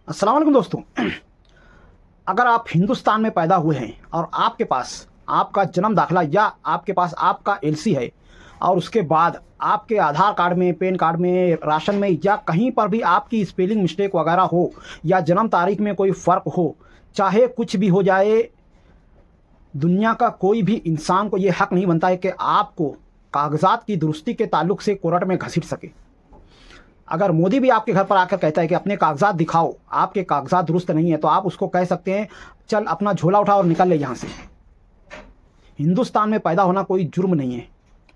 अस्सलाम वालेकुम दोस्तों। अगर आप हिंदुस्तान में पैदा हुए हैं और आपके पास आपका जन्म दाखिला या आपके पास आपका एलसी है और उसके बाद आपके आधार कार्ड में, पैन कार्ड में, राशन में या कहीं पर भी आपकी स्पेलिंग मिस्टेक वगैरह हो या जन्म तारीख में कोई फ़र्क हो, चाहे कुछ भी हो जाए, दुनिया का कोई भी इंसान को ये हक नहीं बनता है कि आपको कागज़ात की दुरुस्ती के ताल्लुक से कोर्ट में घसीट सके। अगर मोदी भी आपके घर पर आकर कहता है कि अपने कागजात दिखाओ, आपके कागजात दुरुस्त नहीं है, तो आप उसको कह सकते हैं चल अपना झोला उठा और निकल ले यहाँ से। हिंदुस्तान में पैदा होना कोई जुर्म नहीं है।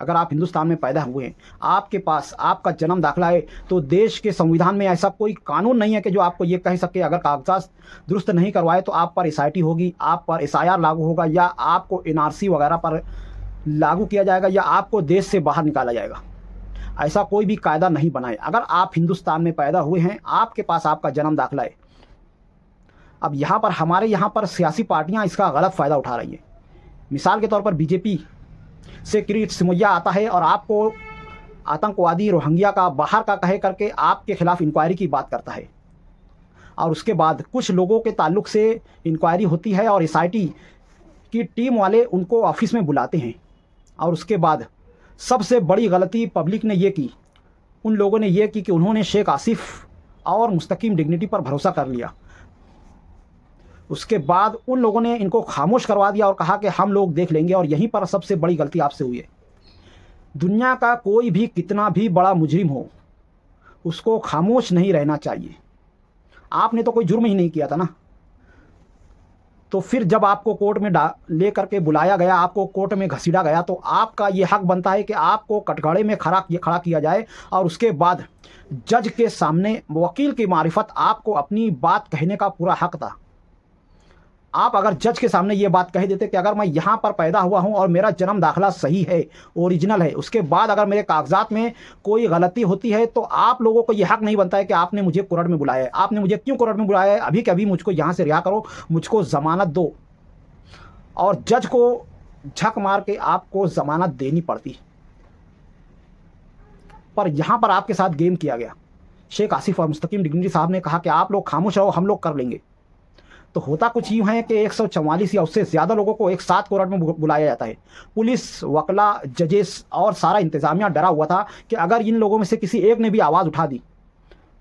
अगर आप हिंदुस्तान में पैदा हुए हैं, आपके पास आपका जन्म दाखिला है, तो देश के संविधान में ऐसा कोई कानून नहीं है कि जो आपको ये कह सके अगर कागजात दुरुस्त नहीं करवाए तो आप पर एसआईटी होगी, आप पर एसआईआर लागू होगा या आपको एनआरसी वगैरह पर लागू किया जाएगा या आपको देश से बाहर निकाला जाएगा। ऐसा कोई भी कायदा नहीं बनाए। अगर आप हिंदुस्तान में पैदा हुए हैं, आपके पास आपका जन्म दाखिला है। अब यहाँ पर हमारे यहाँ पर सियासी पार्टियाँ इसका गलत फ़ायदा उठा रही हैं। मिसाल के तौर पर बीजेपी से किरीट सिमैया आता है और आपको आतंकवादी रोहिंग्या का बाहर का कहे करके आपके खिलाफ इंक्वायरी की बात करता है और उसके बाद कुछ लोगों के ताल्लुक से इंक्वायरी होती है और एसआईटी की टीम वाले उनको ऑफिस में बुलाते हैं और उसके बाद सबसे बड़ी गलती पब्लिक ने ये की, उन लोगों ने ये की कि उन्होंने शेख आसिफ और मुस्तकीम डिग्निटी पर भरोसा कर लिया। उसके बाद उन लोगों ने इनको खामोश करवा दिया और कहा कि हम लोग देख लेंगे, और यहीं पर सबसे बड़ी गलती आपसे हुई है। दुनिया का कोई भी कितना भी बड़ा मुजरिम हो, उसको खामोश नहीं रहना चाहिए। आपने तो कोई जुर्म ही नहीं किया था ना, तो फिर जब आपको कोर्ट में ले करके बुलाया गया, आपको कोर्ट में घसीटा गया, तो आपका ये हक बनता है कि आपको कटघरे में खड़ा किया जाए और उसके बाद जज के सामने वकील की मारिफत आपको अपनी बात कहने का पूरा हक था। आप अगर जज के सामने ये बात कह देते कि अगर मैं यहाँ पर पैदा हुआ हूँ और मेरा जन्म दाखिला सही है, ओरिजिनल है, उसके बाद अगर मेरे कागजात में कोई गलती होती है, तो आप लोगों को ये हक नहीं बनता है कि आपने मुझे कोर्ट में बुलाया है। आपने मुझे क्यों कोर्ट में बुलाया है? अभी के अभी मुझको यहाँ से रिहा करो, मुझको ज़मानत दो। और जज को झक मार के आपको ज़मानत देनी पड़ती। पर यहाँ पर आपके साथ गेम किया गया। शेख आसिफ और मुस्तकीम डिग्निटी साहब ने कहा कि आप लोग खामोश रहो, हम लोग कर लेंगे। तो होता कुछ यूँ है कि 144 या उससे ज़्यादा लोगों को एक साथ कोर्ट में बुलाया जाता है। पुलिस, वकला, जजेस और सारा इंतज़ामिया डरा हुआ था कि अगर इन लोगों में से किसी एक ने भी आवाज़ उठा दी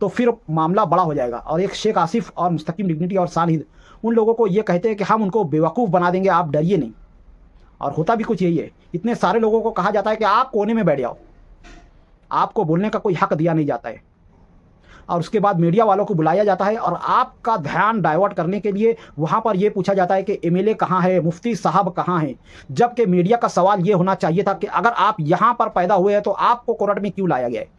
तो फिर मामला बड़ा हो जाएगा। और एक शेख आसिफ और मुस्तकीम डिग्निटी और सानहिद उन लोगों को ये कहते हैं कि हम उनको बेवकूफ़ बना देंगे, आप डरिए नहीं। और होता भी कुछ यही है। इतने सारे लोगों को कहा जाता है कि आप कोने में बैठ जाओ, आपको बोलने का कोई हक दिया नहीं जाता है। और उसके बाद मीडिया वालों को बुलाया जाता है और आपका ध्यान डाइवर्ट करने के लिए वहाँ पर यह पूछा जाता है कि एमएलए कहाँ है, मुफ्ती साहब कहाँ हैं। जबकि मीडिया का सवाल ये होना चाहिए था कि अगर आप यहाँ पर पैदा हुए हैं तो आपको कोर्ट में क्यों लाया गया है।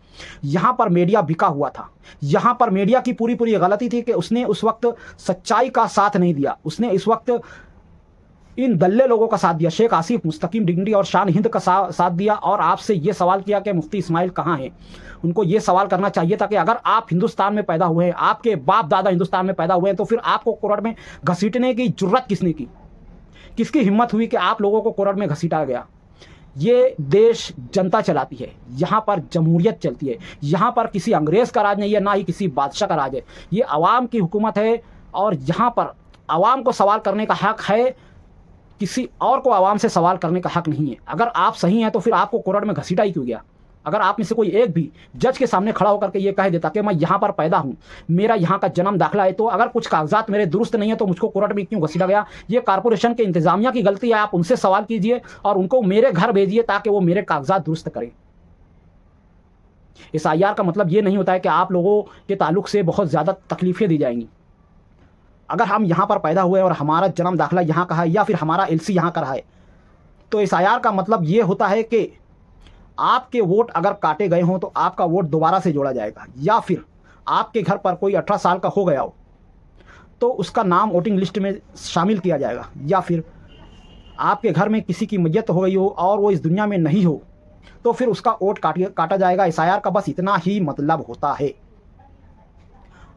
यहाँ पर मीडिया बिका हुआ था। यहाँ पर मीडिया की पूरी गलती थी कि उसने उस वक्त सच्चाई का साथ नहीं दिया। उसने इस वक्त इन दल्ले लोगों का साथ दिया, शेख आसिफ, मुस्तकीम डिग्निटी और शान हिंद का साथ दिया और आपसे ये सवाल किया कि मुफ्ती इस्माइल कहाँ हैं। उनको ये सवाल करना चाहिए था कि अगर आप हिंदुस्तान में पैदा हुए हैं, आपके बाप दादा हिंदुस्तान में पैदा हुए हैं, तो फिर आपको कोर्ट में घसीटने की जुर्रत किसने की? किसकी हिम्मत हुई कि आप लोगों को कोर्ट में घसीटा गया? ये देश जनता चलाती है, यहाँ पर जमहूरियत चलती है, यहाँ पर किसी अंग्रेज़ का राज नहीं है, ना ही किसी बादशाह का राज है। ये अवाम की हुकूमत है और यहाँ पर अवाम को सवाल करने का हक है, किसी और को आवाम से सवाल करने का हक नहीं है। अगर आप सही हैं तो फिर आपको कोर्ट में घसीटा ही क्यों गया? अगर आप में से कोई एक भी जज के सामने खड़ा होकर के ये कह देता कि मैं यहाँ पर पैदा हूँ, मेरा यहाँ का जन्म दाखिला है, तो अगर कुछ कागजात मेरे दुरुस्त नहीं है तो मुझको कोर्ट में क्यों घसीटा गया? ये कारपोरेशन के इंतजामिया की गलती है। आप उनसे सवाल कीजिए और उनको मेरे घर भेजिए ताकि वो मेरे कागजात दुरुस्त करें। एसआईआर का मतलब ये नहीं होता है कि आप लोगों के ताल्लुक से बहुत ज़्यादा तकलीफ़ें दी जाएंगी। अगर हम यहाँ पर पैदा हुए और हमारा जन्म दाखिला यहाँ का है या फिर हमारा एलसी यहाँ का रहा है, तो एसआईआर का मतलब ये होता है कि आपके वोट अगर काटे गए हों तो आपका वोट दोबारा से जोड़ा जाएगा, या फिर आपके घर पर कोई 18 साल का हो गया हो तो उसका नाम वोटिंग लिस्ट में शामिल किया जाएगा, या फिर आपके घर में किसी की मैयत हो गई हो और वो इस दुनिया में नहीं हो तो फिर उसका वोट काटा जाएगा। एसआईआर का बस इतना ही मतलब होता है।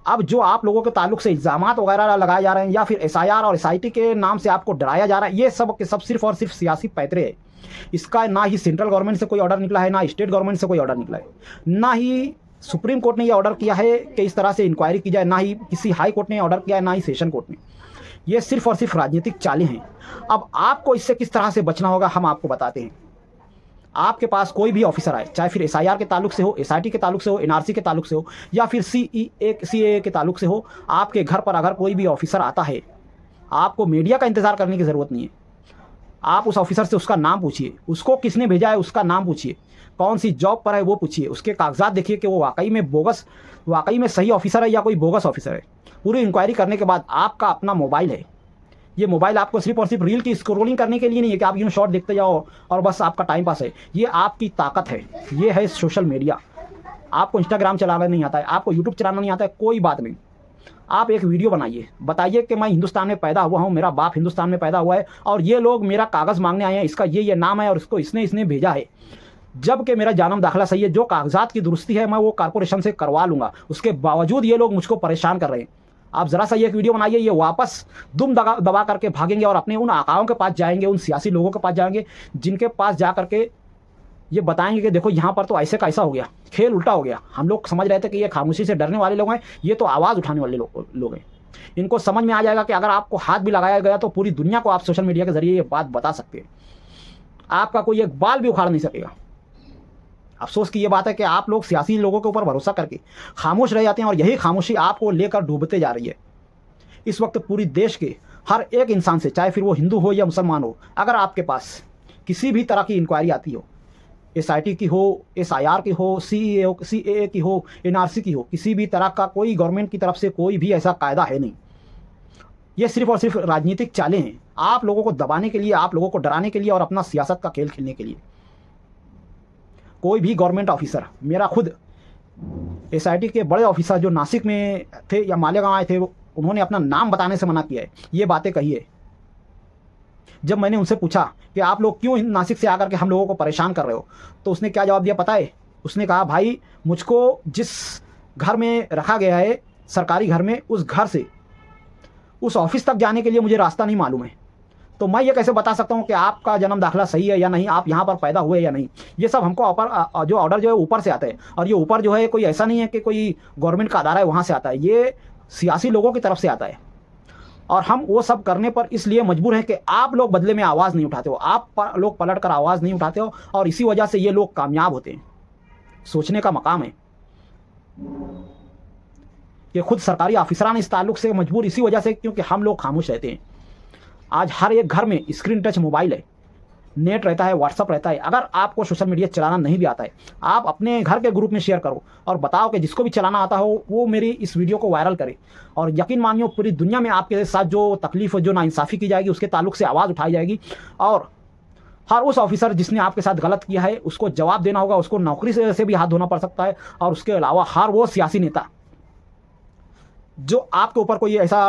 अब जो आप लोगों के ताल्लुक से इल्ज़ामात वगैरह लगाए जा रहे हैं या फिर एसआईआर और एसआईटी के नाम से आपको डराया जा रहा है, ये सब के सब सिर्फ और सिर्फ सियासी पैतरे है। इसका ना ही सेंट्रल गवर्नमेंट से कोई ऑर्डर निकला है, ना स्टेट गवर्नमेंट से कोई ऑर्डर निकला है, ना ही सुप्रीम कोर्ट ने यह ऑर्डर किया है कि इस तरह से इंक्वायरी की जाए, ना ही किसी हाई कोर्ट ने ऑर्डर किया है, ना ही सेशन कोर्ट ने। ये सिर्फ और सिर्फ राजनीतिक चालें हैं। अब आपको इससे किस तरह से बचना होगा हम आपको बताते हैं। आपके पास कोई भी ऑफिसर आए, चाहे फिर एसआईआर के ताल्लुक से हो, एसआईटी के ताल्लुक से हो, एनआरसी के ताल्लुक से हो, या फिर सीएए के ताल्लुक से हो, आपके घर पर अगर कोई भी ऑफिसर आता है, आपको मीडिया का इंतजार करने की ज़रूरत नहीं है। आप उस ऑफिसर से उसका नाम पूछिए, उसको किसने भेजा है उसका नाम पूछिए, कौन सी जॉब पर है वो पूछिए, उसके कागजात देखिए कि वो वाकई में सही ऑफिसर है या कोई बोगस ऑफिसर है। पूरी इंक्वायरी करने के बाद आपका अपना मोबाइल है, ये मोबाइल आपको सिर्फ और सिर्फ रील की स्क्रोलिंग करने के लिए नहीं है कि आप यूँ शॉर्ट देखते जाओ और बस आपका टाइम पास है। ये आपकी ताकत है, ये है सोशल मीडिया। आपको इंस्टाग्राम चलाना नहीं आता है, आपको यूट्यूब चलाना नहीं आता है, कोई बात नहीं। आप एक वीडियो बनाइए, बताइए कि मैं हिंदुस्तान में पैदा हुआ हूँ, मेरा बाप हिंदुस्तान में पैदा हुआ है और ये लोग मेरा कागज़ मांगने आए हैं, इसका ये नाम है और इसको इसने भेजा है, जबकि मेरा जन्म दाखिला सही है, जो कागजात की दुरुस्ती है मैं वो कॉर्पोरेशन से करवा लूँगा, उसके बावजूद ये लोग मुझको परेशान कर रहे हैं। आप ज़रा सा एक वीडियो बनाइए, ये वापस दुम दबा करके भागेंगे और अपने उन आकाओं के पास जाएंगे, उन सियासी लोगों के पास जाएंगे जिनके पास जा करके ये बताएंगे कि देखो यहाँ पर तो ऐसे का ऐसा हो गया, खेल उल्टा हो गया। हम लोग समझ रहे थे कि ये खामोशी से डरने वाले लोग हैं, ये तो आवाज़ उठाने वाले लोग हैं। इनको समझ में आ जाएगा कि अगर आपको हाथ भी लगाया गया तो पूरी दुनिया को आप सोशल मीडिया के जरिए ये बात बता सकते हैं, आपका कोई एक बाल भी उखाड़ नहीं सकेगा। अफसोस की ये बात है कि आप लोग सियासी लोगों के ऊपर भरोसा करके खामोश रह जाते हैं और यही खामोशी आपको लेकर डूबते जा रही है। इस वक्त पूरी देश के हर एक इंसान से, चाहे फिर वो हिंदू हो या मुसलमान हो, अगर आपके पास किसी भी तरह की इंक्वायरी आती हो, एसआईटी की हो, एसआईआर की हो, सीएए की हो, एनआरसी की हो, किसी भी तरह का कोई गवर्नमेंट की तरफ से कोई भी ऐसा कायदा है नहीं। ये सिर्फ और सिर्फ राजनीतिक चालें हैं, आप लोगों को दबाने के लिए, आप लोगों को डराने के लिए और अपना सियासत का खेल खेलने के लिए। कोई भी गवर्नमेंट ऑफिसर, मेरा खुद एसआईटी के बड़े ऑफिसर जो नासिक में थे या मालेगांव आए थे, उन्होंने अपना नाम बताने से मना किया है, ये बातें कही है। जब मैंने उनसे पूछा कि आप लोग क्यों नासिक से आकर के हम लोगों को परेशान कर रहे हो, तो उसने क्या जवाब दिया पता है? उसने कहा भाई मुझको जिस घर में रखा गया है, सरकारी घर में, उस घर से उस ऑफिस तक जाने के लिए मुझे रास्ता नहीं मालूम है, तो मैं ये कैसे बता सकता हूँ कि आपका जन्म दाखिला सही है या नहीं, आप यहाँ पर पैदा हुए या नहीं। ये सब हमको जो ऑर्डर जो है ऊपर से आता है, और ये ऊपर जो है कोई ऐसा नहीं है कि कोई गवर्नमेंट का अदारा है वहाँ से आता है, ये सियासी लोगों की तरफ से आता है। और हम वो सब करने पर इसलिए मजबूर हैं कि आप लोग बदले में आवाज़ नहीं उठाते हो, आप लोग पलट कर आवाज़ नहीं उठाते हो, और इसी वजह से ये लोग कामयाब होते हैं। सोचने का मकाम है कि खुद सरकारी अफसरान इस ताल्लुक से मजबूर इसी वजह से क्योंकि हम लोग खामोश रहते हैं। आज हर एक घर में स्क्रीन टच मोबाइल है, नेट रहता है, व्हाट्सअप रहता है। अगर आपको सोशल मीडिया चलाना नहीं भी आता है, आप अपने घर के ग्रुप में शेयर करो और बताओ कि जिसको भी चलाना आता हो वो मेरी इस वीडियो को वायरल करे, और यकीन मानियो पूरी दुनिया में आपके साथ जो तकलीफ, जो नाइंसाफ़ी की जाएगी, उसके ताल्लुक से आवाज़ उठाई जाएगी, और हर उस ऑफिसर जिसने आपके साथ गलत किया है उसको जवाब देना होगा, उसको नौकरी से भी हाथ धोना पड़ सकता है। और उसके अलावा हर वो सियासी नेता जो आपके ऊपर कोई ऐसा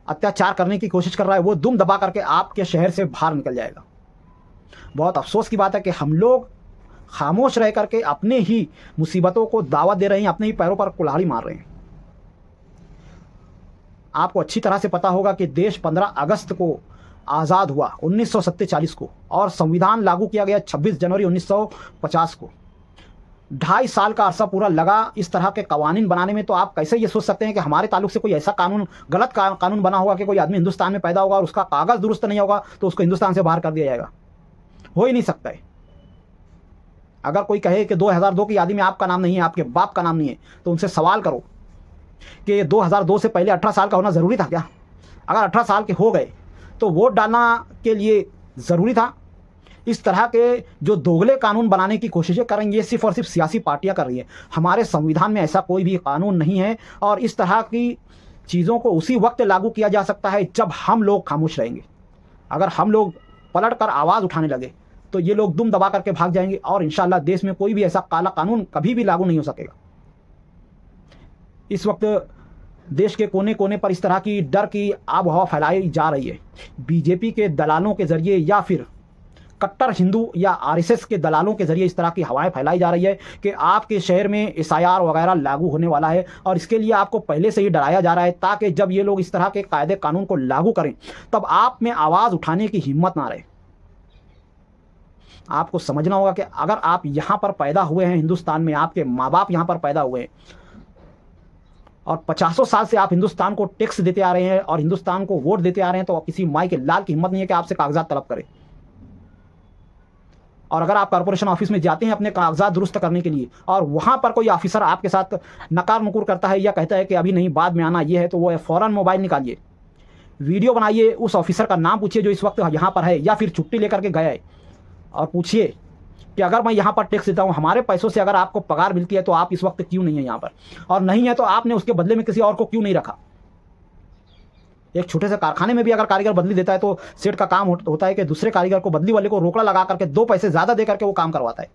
अत्याचार करने की कोशिश कर रहा है, वो दुम दबा करके आपके शहर से बाहर निकल जाएगा। बहुत अफसोस की बात है कि हम लोग खामोश रह करके अपने ही मुसीबतों को दावत दे रहे हैं, अपने ही पैरों पर कुल्हाड़ी मार रहे हैं। आपको अच्छी तरह से पता होगा कि देश 15 अगस्त को आज़ाद हुआ 1947 को, और संविधान लागू किया गया 26 जनवरी 1950 को। 2.5 साल का अरसा पूरा लगा इस तरह के कवानीन बनाने में। तो आप कैसे ये सोच सकते हैं कि हमारे ताल्लुक से कोई ऐसा गलत कानून बना होगा कि कोई आदमी हिंदुस्तान में पैदा होगा और उसका कागज़ दुरुस्त नहीं होगा तो उसको हिंदुस्तान से बाहर कर दिया जाएगा? हो ही नहीं सकता है। अगर कोई कहे कि 2002 की यादी में आपका नाम नहीं है, आपके बाप का नाम नहीं है, तो उनसे सवाल करो कि 2002 से पहले 18 साल का होना ज़रूरी था क्या? अगर 18 साल के हो गए तो वोट डालना के लिए ज़रूरी था? इस तरह के जो दोगले कानून बनाने की कोशिशें करेंगे, ये सिर्फ और सिर्फ सियासी पार्टियां कर रही हैं। हमारे संविधान में ऐसा कोई भी कानून नहीं है, और इस तरह की चीज़ों को उसी वक्त लागू किया जा सकता है जब हम लोग खामोश रहेंगे। अगर हम लोग पलट कर आवाज़ उठाने लगे तो ये लोग दुम दबा करके भाग जाएंगे, और इंशाअल्लाह देश में कोई भी ऐसा काला कानून कभी भी लागू नहीं हो सकेगा। इस वक्त देश के कोने कोने पर इस तरह की डर की आब हवा फैलाई जा रही है, बीजेपी के दलालों के ज़रिए या फिर कट्टर हिंदू या आरएसएस के दलालों के जरिए इस तरह की हवाएं फैलाई जा रही है कि आपके शहर में एसआईआर वगैरह लागू होने वाला है, और इसके लिए आपको पहले से ही डराया जा रहा है ताकि जब ये लोग इस तरह के कायदे कानून को लागू करें तब आप में आवाज़ उठाने की हिम्मत ना रहे। आपको समझना होगा कि अगर आप यहाँ पर पैदा हुए हैं हिंदुस्तान में, आपके माँ बाप यहाँ पर पैदा हुए हैं और 50 साल से आप हिंदुस्तान को टैक्स देते आ रहे हैं और हिंदुस्तान को वोट देते आ रहे हैं, तो किसी माई के लाल की हिम्मत नहीं है कि आपसे कागजात तलब करे। और अगर आप कॉर्पोरेशन ऑफिस में जाते हैं अपने कागजात दुरुस्त करने के लिए और वहाँ पर कोई ऑफिसर आपके साथ नकार नुकुर करता है या कहता है कि अभी नहीं बाद में आना ये है, तो वो फ़ौरन मोबाइल निकालिए, वीडियो बनाइए, उस ऑफिसर का नाम पूछिए जो इस वक्त यहाँ पर है या फिर छुट्टी लेकर के गया है, और पूछिए कि अगर मैं यहाँ पर टैक्स देता हूँ, हमारे पैसों से अगर आपको पगार मिलती है तो आप इस वक्त क्यों नहीं है यहाँ पर, और नहीं है तो आपने उसके बदले में किसी और को क्यों नहीं रखा। एक छोटे से कारखाने में भी अगर कारीगर बदली देता है तो सेठ का काम होता है कि दूसरे कारीगर को, बदली वाले को रोकड़ा लगा करके 2 पैसे ज़्यादा दे करके वो काम करवाता है।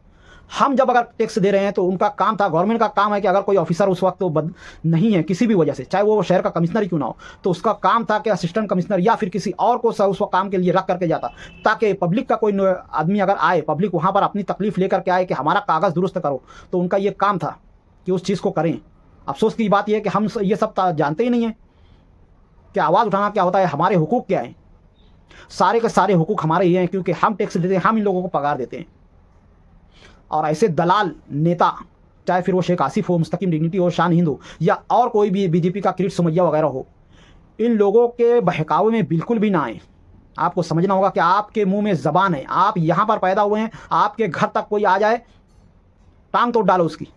हम जब अगर टैक्स दे रहे हैं तो उनका काम था, गवर्नमेंट का काम है कि अगर कोई ऑफिसर उस वक्त तो नहीं है किसी भी वजह से, चाहे वो शहर का कमिश्नर ही क्यों ना हो, तो उसका काम था कि असिस्टेंट कमिश्नर या फिर किसी और को उस काम के लिए रख करके जाता, ताकि पब्लिक का कोई आदमी अगर आए, पब्लिक वहाँ पर अपनी तकलीफ लेकर के आए कि हमारा कागज़ दुरुस्त करो, तो उनका ये काम था कि उस चीज़ को करें। अफसोस की बात यह है कि हम ये सब जानते ही नहीं हैं कि आवाज़ उठाना क्या होता है, हमारे हुकूक क्या हैं। सारे के सारे हुकूक हमारे ही हैं क्योंकि हम टैक्स देते हैं, हम इन लोगों को पगार देते हैं। और ऐसे दलाल नेता, चाहे फिर वो शेख आसिफ हो, मुस्तकीम डिग्निटी हो, शान हिंद हो, या और कोई भी बीजेपी का किरीट सुमैया वगैरह हो, इन लोगों के बहकावे में बिल्कुल भी ना आए। आपको समझना होगा कि आपके मुंह में ज़बान है, आप यहाँ पर पैदा हुए हैं, आपके घर तक कोई आ जाए टांग तोड़ डालो उसकी।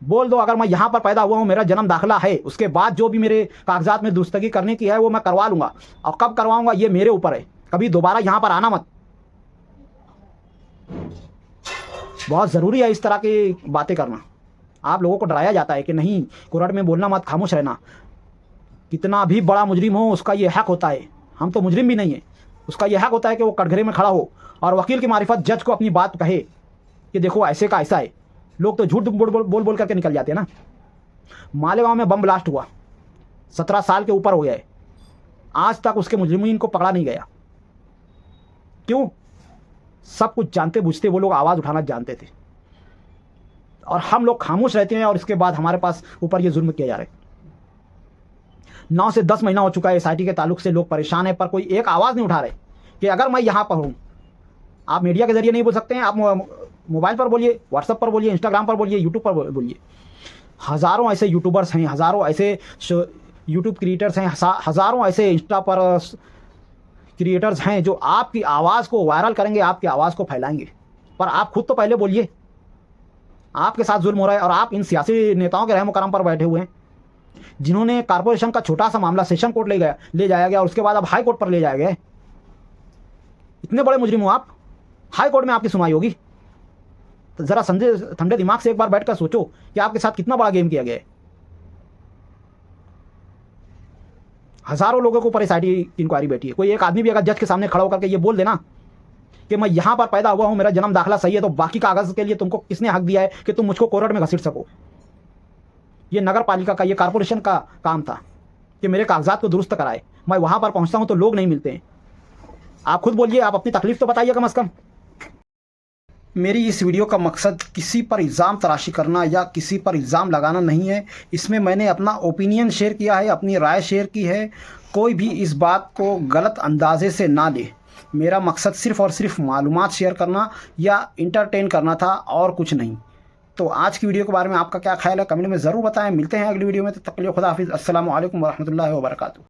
बोल दो अगर मैं यहाँ पर पैदा हुआ हूँ, मेरा जन्म दाखिला है, उसके बाद जो भी मेरे कागजात में दुरुस्तगी करने की है वो मैं करवा लूँगा, और कब करवाऊँगा ये मेरे ऊपर है, कभी दोबारा यहाँ पर आना मत। बहुत ज़रूरी है इस तरह की बातें करना। आप लोगों को डराया जाता है कि नहीं कोर्ट में बोलना मत, खामोश रहना। कितना भी बड़ा मुजरिम हो उसका ये हक होता है, हम तो मुजरिम भी नहीं है, उसका ये हक होता है कि वो कटघरे में खड़ा हो और वकील की मारिफत जज को अपनी बात कहे कि देखो ऐसे का ऐसा है। लोग तो झूठ बोल करके निकल जाते हैं ना। मालेगांव में बम ब्लास्ट हुआ, 17 साल के ऊपर हो गया है, आज तक उसके मुजरिमीन को पकड़ा नहीं गया। क्यों? सब कुछ जानते बूझते वो लोग आवाज़ उठाना जानते थे, और हम लोग खामोश रहते हैं और इसके बाद हमारे पास ऊपर ये जुल्म किए जा रहे। 9 से 10 महीना हो चुका है SIT के ताल्लुक से लोग परेशान हैं, पर कोई एक आवाज़ नहीं उठा रहे कि अगर मैं यहाँ पर हूँ। आप मीडिया के जरिए नहीं बोल सकते हैं, आप मोबाइल पर बोलिए, व्हाट्सएप पर बोलिए, इंस्टाग्राम पर बोलिए, यूट्यूब पर बोलिए। हज़ारों ऐसे यूट्यूबर्स हैं, हज़ारों ऐसे यूट्यूब क्रिएटर्स हैं, हज़ारों ऐसे इंस्टा पर क्रिएटर्स हैं जो आपकी आवाज़ को वायरल करेंगे, आपकी आवाज़ को फैलाएंगे। पर आप खुद तो पहले बोलिए। आपके साथ जुल्म हो रहा है और आप इन सियासी नेताओं के रहम करम पर बैठे हुए हैं, जिन्होंने कॉर्पोरेशन का छोटा सा मामला सेशन कोर्ट ले जाया गया और उसके बाद अब हाई कोर्ट पर ले जाया गया। इतने बड़े मुजरिम हो आप, हाई कोर्ट में आपकी सुनवाई होगी। तो ज़रा ठंडे दिमाग से एक बार बैठकर सोचो कि आपके साथ कितना बड़ा गेम किया गया है। हज़ारों लोगों के ऊपर SIT की इंक्वायरी बैठी है। कोई एक आदमी भी अगर जज के सामने खड़ा होकर के ये बोल देना कि मैं यहाँ पर पैदा हुआ हूँ, मेरा जन्म दाखिला सही है, तो बाकी कागज़ के लिए तुमको किसने हक दिया है कि तुम मुझको कोर्ट में घसीट सको। ये नगर पालिका का, ये कॉर्पोरेशन का काम था कि मेरे कागजात को दुरुस्त कराए। मैं वहाँ पर पहुँचता हूँ तो लोग नहीं मिलते हैं। आप खुद बोलिए, आप अपनी तकलीफ़ तो बताइए कम अज़ कम। मेरी इस वीडियो का मकसद किसी पर इल्ज़ाम तराशी करना या किसी पर इल्ज़ाम लगाना नहीं है। इसमें मैंने अपना ओपिनियन शेयर किया है, अपनी राय शेयर की है। कोई भी इस बात को गलत अंदाजे से ना ले। मेरा मकसद सिर्फ़ और सिर्फ मालूमात शेयर करना या इंटरटेन करना था, और कुछ नहीं। तो आज की वीडियो के बारे में आपका क्या ख्याल है कमेंट में ज़रूर बताएं। मिलते हैं अगली वीडियो में, तब तक के लिए खुदा हाफिज़। अस्सलामु अलैकुम वरहमतुल्लाहि वबरकातुहू।